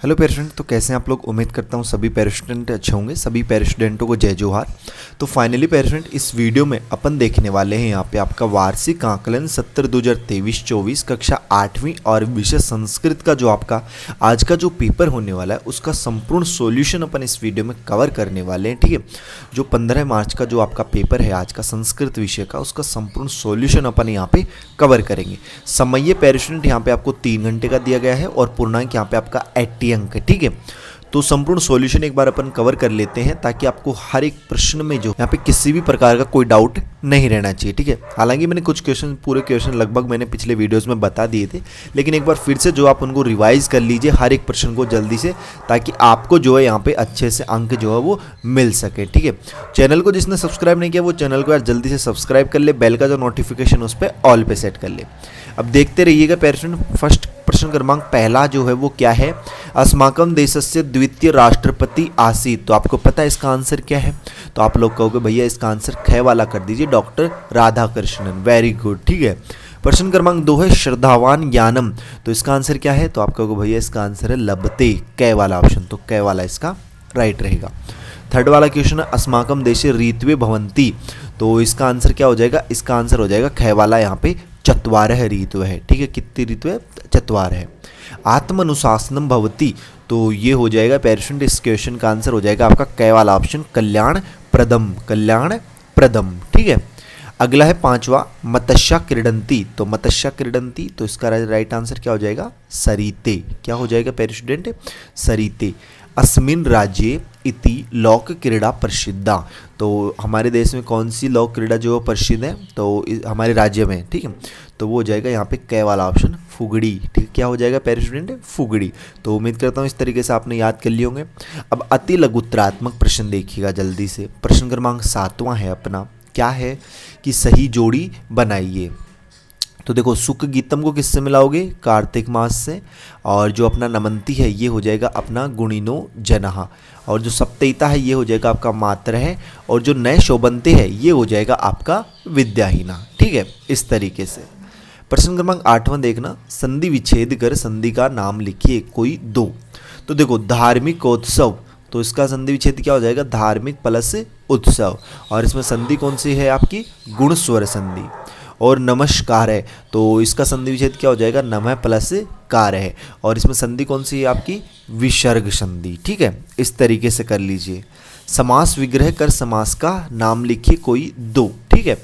Hello parent. तो कैसे हैं आप लोग? उम्मीद करता हूँ सभी पेरेंट अच्छे होंगे। सभी पेरेंटों को जय जोहार। तो फाइनली पेरेंट, इस वीडियो में अपन देखने वाले हैं यहाँ पे आपका वार्षिक आकलन सत्र 2023-24 कक्षा 8वीं और विषय संस्कृत का जो आपका आज का जो पेपर होने वाला है उसका संपूर्ण सॉल्यूशन अपन इस वीडियो में कवर करने वाले हैं। ठीक है, जो 15 मार्च का जो आपका पेपर है आज का संस्कृत विषय का, उसका संपूर्ण सॉल्यूशन अपन यहाँ पे कवर करेंगे। समय पेरेंट यहाँ पे आपको 3 घंटे का दिया गया है और पूर्णांक यहाँ पे आपका 80 अंक है। ठीक है, तो संपूर्ण सॉल्यूशन एक बार अपन कवर कर लेते हैं ताकि आपको हर एक प्रश्न में जो यहाँ पे किसी भी प्रकार का कोई डाउट नहीं रहना चाहिए। ठीक है, हालांकि मैंने कुछ क्वेश्चन, पूरे क्वेश्चन लगभग मैंने पिछले वीडियोस में बता दिए थे, लेकिन एक बार फिर से जो आप उनको रिवाइज कर लीजिए हर एक प्रश्न को जल्दी से, ताकि आपको जो है यहाँ पे अच्छे से अंक जो है वो मिल सके। ठीक है, चैनल को जिसने सब्सक्राइब नहीं किया वो चैनल को यार जल्दी से सब्सक्राइब कर ले, बेल का जो नोटिफिकेशन उस पर ऑल पे सेट कर ले। अब देखते रहिएगा पेरेंट। फर्स्ट प्रश्न क्रमांक पहला जो है वो क्या है? अस्माकं देशस्य द्वितीय राष्ट्रपति आसीत्। तो आपको पता है इसका आंसर क्या है? तो आप लोग कहोगे भैया इसका आंसर ख वाला कर दीजिए, डॉक्टर राधाकृष्णन। Very good. ठीक है, प्रश्न क्रमांक 2 है श्रद्धावान ज्ञानम। तो इसका आंसर क्या है? तो आप कहोगे भैया इसका आंसर है लभते, क वाला ऑप्शन। तो क वाला इसका राइट रहेगा। थर्ड वाला क्वेश्चन है अस्माकं देशे ऋतवे भवन्ति। तो इसका आंसर क्या हो जाएगा? इसका आंसर हो जाएगा ख वाला, यहाँ पे चत्वारः ऋतु है। ठीक है, कितनी ऋतु है? चत्वार है। आत्मनुशासनम भवति। तो ये हो जाएगा पेरेंट, इस क्वेश्चन का आंसर हो जाएगा आपका क वाला ऑप्शन, कल्याण प्रदम, कल्याण प्रदम। ठीक है, अगला है पांचवा मत्स्या क्रीडंती। तो मत्स्या क्रीडंती, तो इसका राइट आंसर क्या हो जाएगा? सरिते। क्या हो जाएगा पेरेंट? सरिते। अस्मिन् राज्ये इति लोक क्रीड़ा प्रसिद्धा। तो हमारे देश में कौन सी लोक क्रीड़ा जो प्रसिद्ध है? तो हमारे राज्य में। ठीक है, तो वो हो जाएगा यहाँ पे क वाला ऑप्शन, फुगड़ी। ठीक है, क्या हो जाएगा पेरेंट? फुगड़ी। तो उम्मीद करता हूँ इस तरीके से आपने याद कर लिए होंगे। अब अति लघुत्तरात्मक प्रश्न देखिएगा जल्दी से। प्रश्न क्रमांक 7वां है अपना, क्या है कि सही जोड़ी बनाइए। तो देखो, सुख गीतम को किससे मिलाओगे? कार्तिक मास से। और जो अपना नमंती है ये हो जाएगा अपना गुणिनो जनहा। और जो सप्तईता है ये हो जाएगा आपका मात्र है। और जो नए शोभनते है ये हो जाएगा आपका विद्याहीना। ठीक है, इस तरीके से। प्रश्न क्रमांक 8वां देखना, संधि विच्छेद कर संधि का नाम लिखिए कोई दो। तो देखो, धार्मिक उत्सव, तो इसका संधि विच्छेद क्या हो जाएगा? धार्मिक प्लस उत्सव। और इसमें संधि कौन सी है आपकी? गुण स्वर संधि। और नमस्कार है, तो इसका संधि विच्छेद क्या हो जाएगा? नमः प्लस कार है। और इसमें संधि कौन सी है आपकी? विसर्ग संधि। ठीक है, इस तरीके से कर लीजिए। समास विग्रह कर समास का नाम लिखिए कोई दो। ठीक है,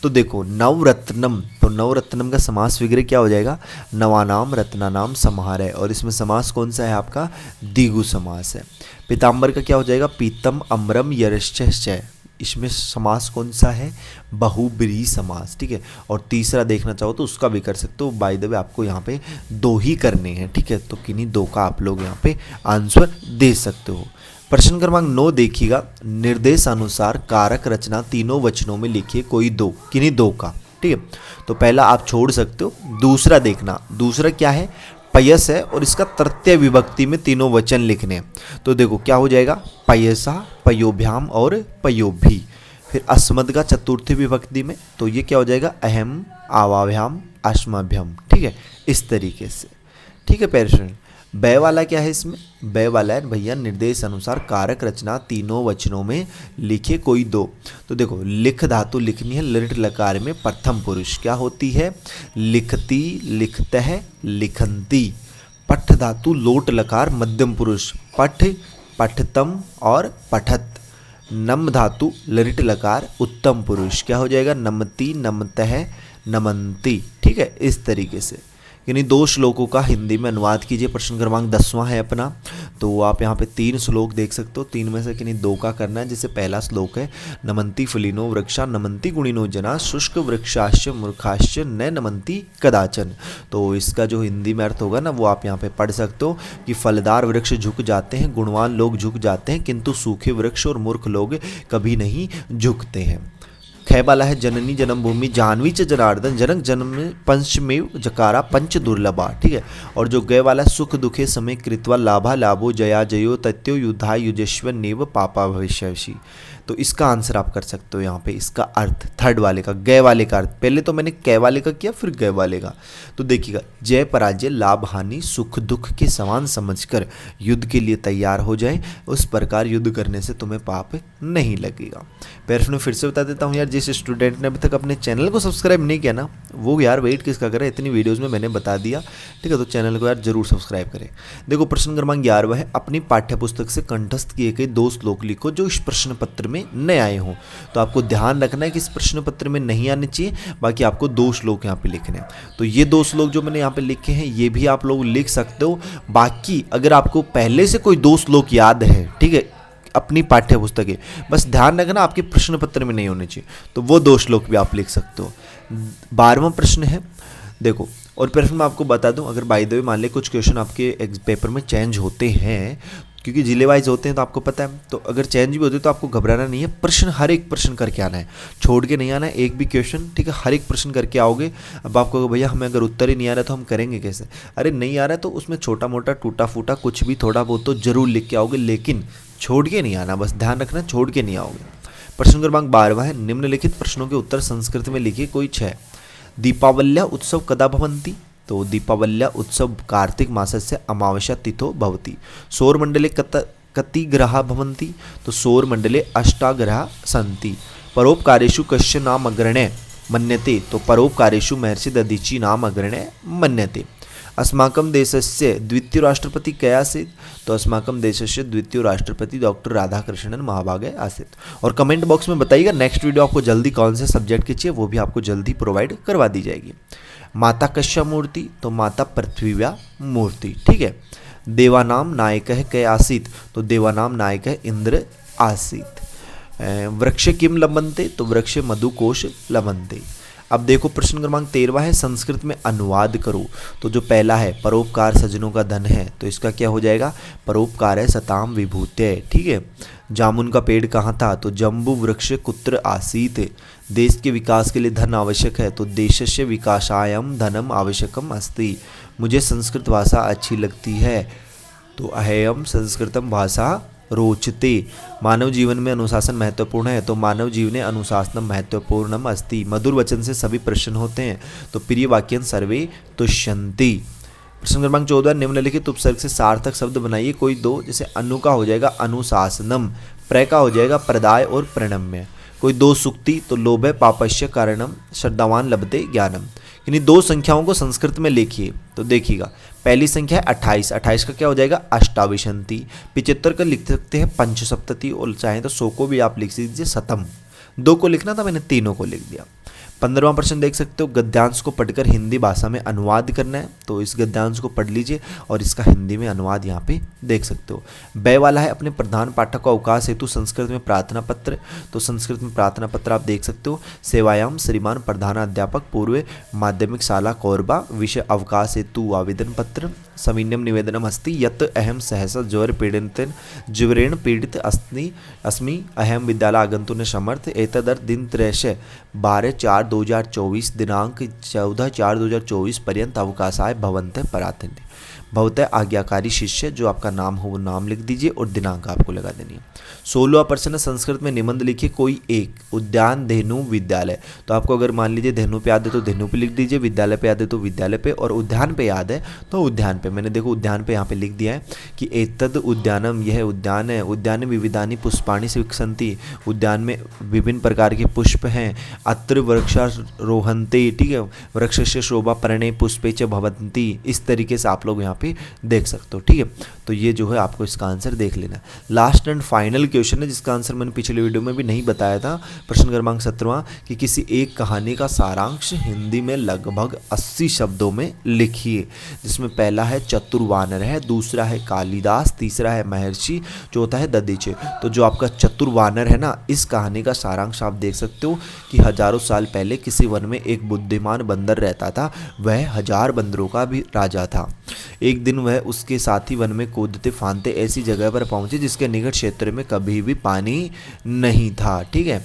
तो देखो नवरत्नम, तो नवरत्नम का समास विग्रह क्या हो जाएगा? नवानाम रत्नानाम समाहार है। और इसमें समास कौन सा है आपका? द्विगु समास है। पीताम्बर का क्या हो जाएगा? पीतम अम्रम यरश्च। इसमें समास कौन सा है? बहुब्रीहि समास। ठीक है, और तीसरा देखना चाहो तो उसका भी कर सकते हो। बाय द वे आपको यहाँ पे 2 ही करने हैं। ठीक है, तो किन्हीं 2 का आप लोग यहाँ पे आंसर दे सकते हो। प्रश्न क्रमांक 9 देखिएगा, निर्देशानुसार कारक रचना तीनों वचनों में लिखिए कोई 2, किन्हीं 2 का। ठीक है, तो पहला आप छोड़ सकते हो। दूसरा देखना, दूसरा क्या है? पयस है और इसका तृतीय विभक्ति में तीनों वचन लिखने हैं। तो देखो क्या हो जाएगा? पयसा, पयोभ्याम और पयोभी। फिर अस्मद का चतुर्थी विभक्ति में, तो ये क्या हो जाएगा? अहम, आवाभ्याम, अस्मभ्यम। ठीक है, इस तरीके से। ठीक है पेरेंट, बै वाला क्या है इसमें? बै वाला है भैया निर्देश अनुसार कारक रचना तीनों वचनों में लिखे कोई 2। तो देखो, लिख धातु लिखनी है लृट लकार में प्रथम पुरुष, क्या होती है? लिखती, लिखतः, लिखंती। पठ धातु लोट लकार मध्यम पुरुष, पठ, पठतम और पठत। नम धातु लृट लकार उत्तम पुरुष, क्या हो जाएगा? नमति, नमतः, नमंती। ठीक है, इस तरीके से। यानी 2 श्लोकों का हिंदी में अनुवाद कीजिए। प्रश्न क्रमांक 10वां है अपना, तो आप यहाँ पे 3 श्लोक देख सकते हो। 3 में से किन्हीं 2 का करना है। जैसे पहला श्लोक है, नमंती फलिनो वृक्षा नमंती गुणिनो जना शुष्क वृक्षाश्च मूर्खाश्च न नमंती कदाचन। तो इसका जो हिंदी में अर्थ होगा ना, वो आप यहाँ पे पढ़ सकते हो कि फलदार वृक्ष झुक जाते हैं, गुणवान लोग झुक जाते हैं, किंतु सूखे वृक्ष और मूर्ख लोग कभी नहीं झुकते हैं। ख वाला है जननी जन्मभूमि जाह्नवी च जनार्दन जनक जन्म पंचमेव जकारा पंच दुर्लभा। ठीक है, और जो ग वाला है सुख दुखे समय कृत्वा लाभा लाभो जया जयो तत्यो युद्धा युजस्व नेव पापा भविष्यसि। तो इसका आंसर आप कर सकते हो यहाँ पे। इसका अर्थ थर्ड वाले का, गय वाले का अर्थ, पहले तो मैंने कै वाले का किया फिर गय वाले का। तो देखिएगा, जय पराजय लाभ हानि सुख दुख के समान समझकर युद्ध के लिए तैयार हो जाए, उस प्रकार युद्ध करने से तुम्हें पाप नहीं लगेगा। पेरेंट्स, मैं फिर से बता देता हूँ यार, जिस स्टूडेंट ने अभी तक अपने चैनल को सब्सक्राइब नहीं किया ना, वो यार वेट किसका करे, इतनी वीडियोज़ में मैंने बता दिया, ठीक है। तो चैनल को यार जरूर सब्सक्राइब करें। देखो प्रश्न क्रमांक 11 है, अपनी पाठ्य पुस्तक से कंठस्थ किए गए 2 श्लोक लिखो जो इस प्रश्न पत्र में न आए हों। तो आपको ध्यान रखना है कि इस प्रश्न पत्र में नहीं आने चाहिए, बाकी आपको 2 श्लोक यहाँ पे लिखने हैं। तो ये 2 श्लोक जो मैंने यहाँ पे लिखे हैं ये भी आप लोग लिख सकते हो। बाकी अगर आपको पहले से कोई 2 श्लोक याद है, ठीक है, अपनी पाठ्य पुस्तक है, बस ध्यान रखना आपके प्रश्न पत्र में नहीं होने चाहिए, तो वो 2 श्लोक भी आप लिख सकते हो। 12वां प्रश्न है, देखो, और प्रश्न मैं आपको बता दूं, अगर बाय द वे मान ले कुछ क्वेश्चन आपके पेपर में चेंज होते हैं, क्योंकि जिले वाइज होते हैं तो आपको पता है, तो अगर चेंज भी होते हैं तो आपको घबराना नहीं है। प्रश्न हर एक प्रश्न करके आना है, छोड़ के नहीं आना है एक भी क्वेश्चन, ठीक है। हर एक प्रश्न करके आओगे। अब आपको भैया हमें अगर उत्तर ही नहीं आ रहा तो हम करेंगे कैसे, अरे नहीं आ रहा है तो उसमें छोटा मोटा टूटा फूटा कुछ भी थोड़ा बहुत तो जरूर लिख के आओगे, लेकिन छोड़ के नहीं आना, बस ध्यान रखना छोड़ के नहीं आओगे। प्रश्न क्रमांक 12 है, निम्नलिखित प्रश्नों के उत्तर संस्कृत में लिखिए कोई 6। दीपावल्या उत्सव कदा भवन्ति। तो दीपावल्या उत्सव कार्तिक मासस्य अमावस्या तिथो भवति। सौरमंडले कति ग्रहा भवन्ति। तो सौरमंडले 8 ग्रहा सन्ति। परोपकारेषु कस्य नाम अग्रण्य मन्यते। तो परोपकारेषु महर्षि दधीची नाम अग्रण्य मन्यते। अस्माकं देशस्य द्वितीय राष्ट्रपति कः आसीत्। तो अस्माकं देशस्य द्वितीय राष्ट्रपति डॉक्टर राधाकृष्णन महाभागे आसीत्। और कमेंट बॉक्स में बताइएगा नेक्स्ट वीडियो आपको जल्दी कौन से सब्जेक्ट की चाहिए, वो भी आपको जल्दी प्रोवाइड करवा दी जाएगी। माता कश्या मूर्ति। तो माता पृथ्वीव्या मूर्ति, ठीक है। देवानाम नायकः कः आसीत्। तो देवानाम नायकः इंद्र आसीत्। वृक्ष किम लभन्ते। तो वृक्ष मधुकोश लभन्ते। अब देखो प्रश्न क्रमांक 13 है, संस्कृत में अनुवाद करो। तो जो पहला है, परोपकार सज्जनों का धन है, तो इसका क्या हो जाएगा, परोपकार है सताम विभूते, ठीक है। जामुन का पेड़ कहाँ था। तो जम्बू वृक्ष कुत्र आसीत। देश के विकास के लिए धन आवश्यक है। तो देशस्य विकासायम धनम आवश्यकम अस्ति। मुझे संस्कृत भाषा अच्छी लगती है। तो अहेयम संस्कृतम भाषा रोचते। मानव जीवन में अनुशासन महत्वपूर्ण है। तो मानव जीवने अनुशासनम महत्वपूर्णम अस्ति। मधुर वचन से सभी प्रसन्न होते हैं। तो प्रिय वाक्यं सर्वे तुष्यन्ति। प्रश्न क्रमांक 14, निम्नलिखित उपसर्ग से सार्थक शब्द बनाइए कोई 2। जैसे अनु का हो जाएगा अनुशासनम, प्र का हो जाएगा प्रदाय और प्रणम्य। कोई 2 सुक्ति। तो लोभे पापस्य कारणम श्रद्धावान लभते ज्ञानम। यानी 2 संख्याओं को संस्कृत में लिखिए। तो देखिएगा, पहली संख्या है 28। 28 का क्या हो जाएगा, अष्टाविशंति। 75 का लिख सकते हैं पंचसप्तति, और चाहे तो 100 को भी आप लिख दीजिए शतम। 2 को लिखना था, मैंने तीनों को लिख दिया। 15वां प्रश्न देख सकते हो, गद्यांश को पढ़कर हिंदी भाषा में अनुवाद करना है। तो इस गद्यांश को पढ़ लीजिए और इसका हिंदी में अनुवाद यहाँ पे देख सकते हो। बै वाला है, अपने प्रधान पाठक को अवकाश हेतु संस्कृत में प्रार्थना पत्र। तो संस्कृत में प्रार्थना पत्र आप देख सकते हो। सेवायाम श्रीमान प्रधानाध्यापक पूर्व माध्यमिक शाला कोरबा विषय अवकाश हेतु आवेदन पत्र। सविनयम निवेदनम अस्ति यत् अहम सहसा ज्वरेण पीड़ित अस्मि अहम विद्यालय आगंतुक समर्थ एतदर्थ दिन 12/4/2024 दिनांक 14/4/2024 पर्यंत अवकाशाय भवन्तः प्रार्थन्ते। भवतः आज्ञाकारी शिष्य, जो आपका नाम हो वो नाम लिख दीजिए और दिनांक आपको लगा देनी है। 16वां प्रश्न, संस्कृत में निबंध लिखिए कोई एक। उद्यान धेनु विद्यालय। तो आपको अगर मान लीजिए धेनु पे याद है तो धेनु पे लिख दीजिए, विद्यालय पे याद है तो विद्यालय पे, और उद्यान पे याद है तो उद्यान पे। मैंने देखो उद्यान पे यहाँ पे लिख दिया है कि एतद उद्यानम, यह उद्यान है। उद्यान विविधानि पुष्पाणि विकसन्ति। उद्यान में विभिन्न प्रकार के पुष्प हैं। अत्र वृक्षारोहन्ते, ठीक है। वृक्षस्य शोभा पर्णे पुष्पे च भवन्ति। इस तरीके से आप लोग यहाँ पे देख सकते हो, ठीक है। तो ये जो है आपको इसका आंसर देख लेना। लास्ट एंड फाइनल क्वेश्चन है जिसका आंसर मैंने पिछले वीडियो में भी नहीं बताया था। प्रश्न क्रमांक 17 कि किसी एक कहानी का सारांश हिंदी में लगभग 80 शब्दों में लिखिए। जिसमें पहला है चतुर्वानर है, दूसरा है कालिदास, तीसरा है महर्षि, चौथा है दधीचि। तो जो आपका चतुर्वानर है ना, इस कहानी का सारांश आप देख सकते हो कि हजारों साल पहले किसी वन में एक बुद्धिमान बंदर रहता था। वह 1000 बंदरों का भी राजा था। एक दिन वह उसके साथी वन में कूदते फांदते ऐसी जगह पर पहुंचे जिसके निकट क्षेत्र में कभी भी पानी नहीं था, ठीक है।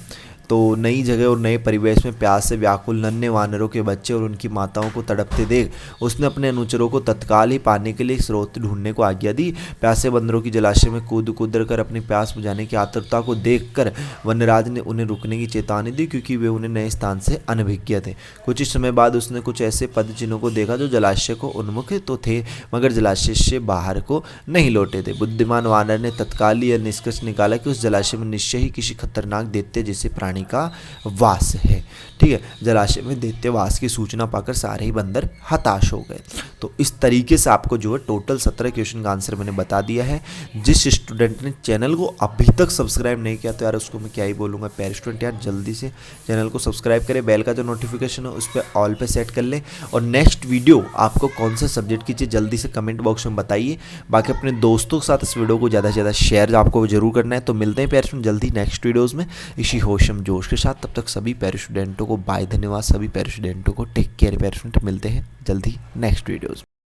तो नई जगह और नए परिवेश में प्यास से व्याकुल नन्हे वानरों के बच्चे और उनकी माताओं को तड़पते देख उसने अपने अनुचरों को तत्काल ही पानी के लिए स्रोत ढूंढने को आज्ञा दी। प्यासे बंदरों की जलाशय में कूद कूद कर अपनी प्यास बुझाने की आतुरता को देखकर वनराज ने उन्हें रुकने की चेतावनी दी, क्योंकि वे उन्हें नए स्थान से अनभिज्ञ थे। कुछ ही समय बाद उसने कुछ ऐसे पद चिन्हों को देखा जो जलाशय को उन्मुख तो थे, मगर जलाशय से बाहर को नहीं लौटे थे। बुद्धिमान वानर ने तत्काल यह निष्कर्ष निकाला कि उस जलाशय में निश्चय ही किसी खतरनाक दैत्य जैसे प्राणी का वास है। ठीक है, जलाशय में दैत्यवास की सूचना पाकर सारे ही बंदर हताश हो गए। तो इस तरीके से आपको जो है टोटल 17 क्वेश्चन का आंसर मैंने बता दिया है। जिस स्टूडेंट ने चैनल को अभी तक सब्सक्राइब नहीं किया तो यार उसको मैं क्या ही बोलूँगा, प्यारे स्टूडेंट यार जल्दी से चैनल को सब्सक्राइब करें, बेल का जो नोटिफिकेशन है उस पर ऑल पे सेट कर लें, और नेक्स्ट वीडियो आपको कौन से सब्जेक्ट की चाहिए जल्दी से कमेंट बॉक्स में बताइए। बाकी अपने दोस्तों के साथ इस वीडियो को ज़्यादा से ज़्यादा शेयर आपको जरूर करना है। तो मिलते हैं प्यारे स्टूडेंट जल्दी नेक्स्ट वीडियोज़ में इसी होशम जोश के साथ। तब तक सभी प्यारे स्टूडेंटों को बाय, धन्यवाद। सभी प्यारे स्टूडेंटों को टेक केयर। प्यारे स्टूडेंट मिलते हैं जल्दी नेक्स्ट वीडियोज़।